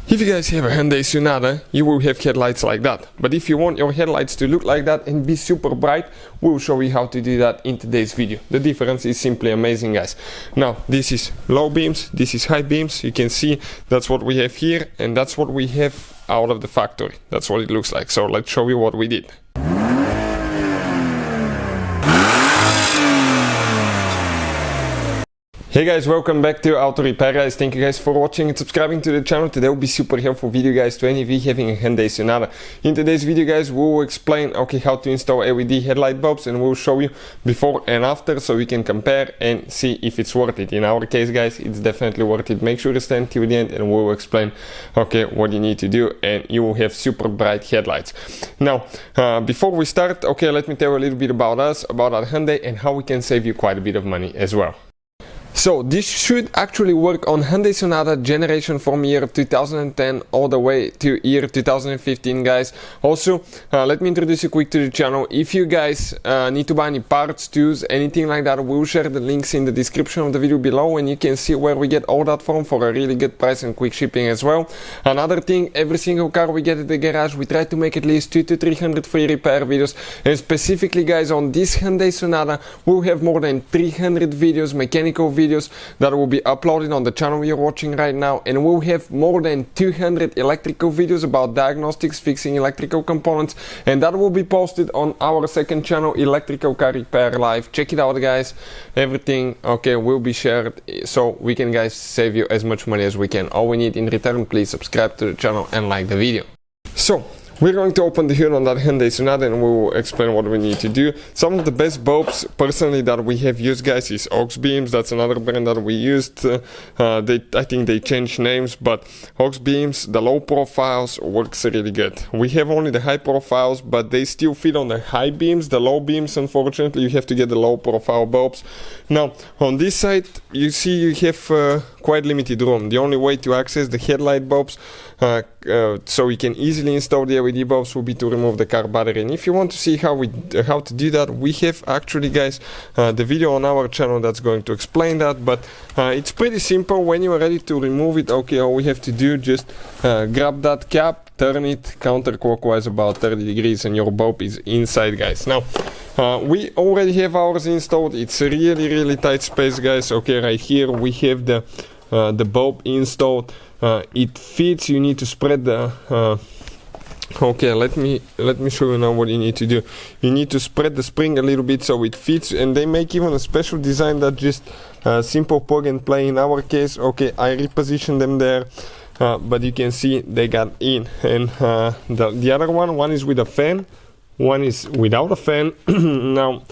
If you guys have a Hyundai Sonata, you will have headlights like that. But if you want your headlights to look like that and be super bright, we'll show you how to do that in today's video. The difference is simply amazing, guys. Now, this is low beams, this is high beams. You can see that's what we have here, and that's what we have out of the factory. That's what it looks like. So let's show you what we did. Hey guys, welcome back to Auto Repair, guys. Thank you guys for watching and subscribing to the channel. Today will be super helpful video, guys, to any of you having a Hyundai Sonata. In today's video, guys, we'll explain how to install LED headlight bulbs, and we'll show you before and after so we can compare and see if it's worth it. In our case, guys, it's definitely worth it. Make sure to stay until the end and we'll explain what you need to do, and you will have super bright headlights. Now, before we start, let me tell you a little bit about us, about our Hyundai, and how we can save you quite a bit of money as well. So this should actually work on Hyundai Sonata generation from year 2010 all the way to year 2015, guys. Also, let me introduce you quick to the channel. If you guys need to buy any parts, tools, anything like that, we'll share the links in the description of the video below, and you can see where we get all that from for a really good price and quick shipping as well. Another thing, every single car we get at the garage, we try to make at least 200 to 300 free repair videos, and specifically, guys, on this Hyundai Sonata, we'll have more than 300 videos, mechanical videos that will be uploaded on the channel you're watching right now, and we'll have more than 200 electrical videos about diagnostics, fixing electrical components, and that will be posted on our second channel, Electrical Car Repair Live. Check it out, guys. Everything will be shared so we can, guys, save you as much money as we can. All we need in return, please subscribe to the channel and like the video. So we're going to open the hood on that Hyundai Sonata and we will explain what we need to do. Some of the best bulbs, personally, that we have used, guys, is Ox Beams. That's another brand that we used. I think they changed names, but Ox Beams, the low profiles, works really good. We have only the high profiles, but they still fit on the high beams. The low beams, unfortunately, you have to get the low profile bulbs. Now, on this side, you see you have quite limited room. The only way to access the headlight bulbs so we can easily install the LED bulbs will be to remove the car battery. And if you want to see how to do that, we have actually, guys, the video on our channel that's going to explain that, but it's pretty simple. When you are ready to remove it, all we have to do, just grab that cap, turn it counterclockwise about 30 degrees, and your bulb is inside, guys. Now, we already have ours installed. It's a really tight space, guys. Right here we have the bulb installed. It fits. You need to spread the let me show you now what you need to do. You need to spread the spring a little bit so it fits, and they make even a special design that just simple plug and play. In our case, I repositioned them there, but you can see they got in. And the other one is with a fan, one is without a fan. Now,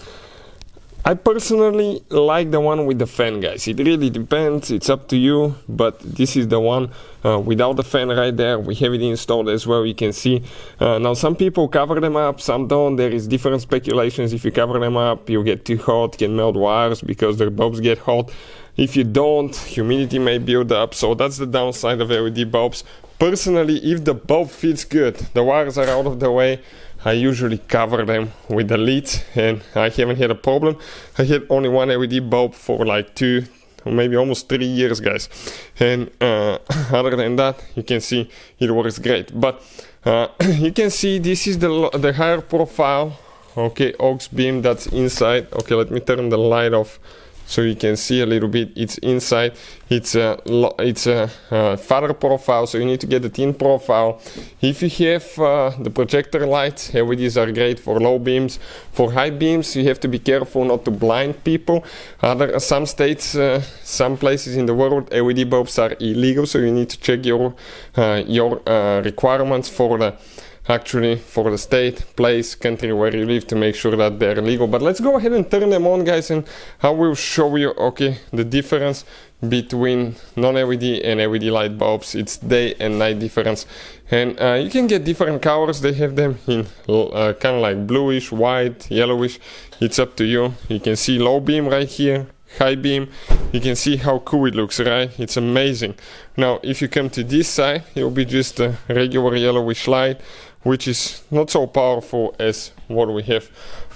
I personally like the one with the fan, guys. It really depends, it's up to you, but this is the one without the fan right there. We have it installed as well, you can see. Now, some people cover them up, some don't. There is different speculations. If you cover them up, you get too hot, can melt wires because the bulbs get hot. If you don't, humidity may build up, so that's the downside of LED bulbs. Personally, if the bulb fits good, the wires are out of the way, I usually cover them with the lids, and I haven't had a problem. I had only one LED bulb for like 2 or maybe almost 3 years, guys, and other than that, you can see it works great. But you can see this is the higher profile Ox beam that's inside. Let me turn the light off so you can see a little bit. It's inside. It's a fatter profile, so you need to get the thin profile. If you have the projector lights, LEDs are great for low beams. For high beams, you have to be careful not to blind people. Some states, some places in the world, LED bulbs are illegal, so you need to check your requirements for the state, place, country where you live to make sure that they're legal. But let's go ahead and turn them on, guys, and I will show you the difference between non-LED and LED light bulbs. It's day and night difference, and you can get different colors. They have them in kind of like bluish, white, yellowish. It's up to you. You can see low beam right here, high beam. You can see how cool it looks, right? It's amazing. Now, if you come to this side, it will be just a regular yellowish light, which is not so powerful as what we have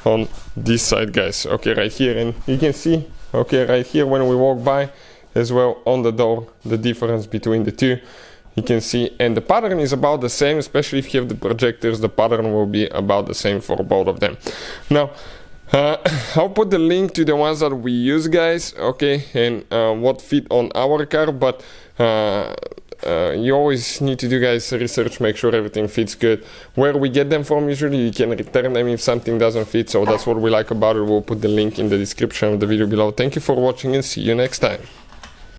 on this side, guys. Right here, and you can see right here when we walk by as well on the door the difference between the two. you can see, and the pattern is about the same, especially if you have the projectors. The pattern will be about the same for both of them. Now I'll put the link to the ones that we use, guys, okay, and what fit on our car, but you always need to do, guys, research, make sure everything fits good. Where we get them from, usually you can return them if something doesn't fit, so that's what we like about it. We'll put the link in the description of the video below. Thank you for watching and see you next time.